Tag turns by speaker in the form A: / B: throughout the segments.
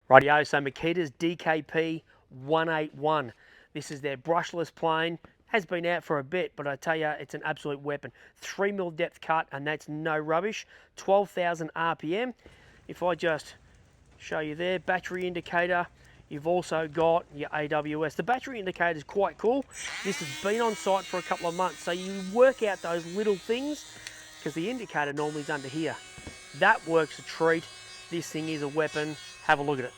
A: Rightio, so Makita's DKP 181. This is their brushless plane. Has been out for a bit, but I tell you, it's an absolute weapon. 3mm depth cut, and that's no rubbish. 12,000 RPM. If I just show you there, battery indicator. You've also got your AWS. The battery indicator is quite cool. This has been on site for a couple of months, so you work out those little things, because the indicator normally is under here. That works a treat. This thing is a weapon. Have a look at it.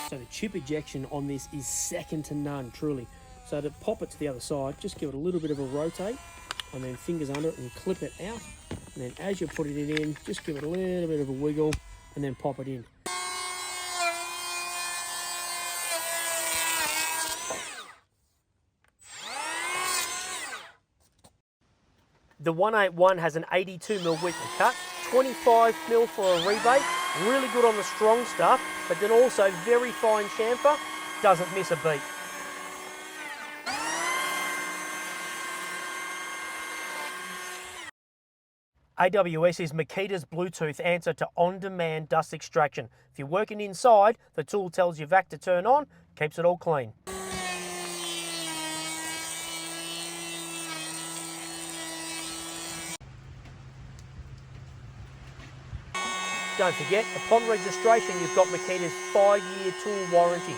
A: So the chip ejection on this is second to none, truly. So to pop it to the other side, just give it a little bit of a rotate, and then fingers under it and clip it out. And then as you're putting it in, just give it a little bit of a wiggle, and then pop it in. The 181 has an 82mm width of cut, 25mm for a rebate, really good on the strong stuff, but then also very fine chamfer, doesn't miss a beat. AWS is Makita's Bluetooth answer to on-demand dust extraction. If you're working inside, the tool tells your vac to turn on, keeps it all clean. Don't forget, upon registration, you've got Makita's 5-year tool warranty.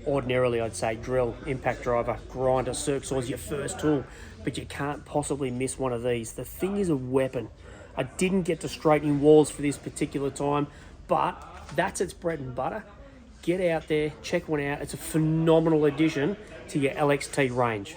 A: Ordinarily, I'd say drill, impact driver, grinder, circ saw is your first tool, but you can't possibly miss one of these. The thing is a weapon. I didn't get to straightening walls for this particular time, but that's its bread and butter. Get out there, check one out. It's a phenomenal addition to your LXT range.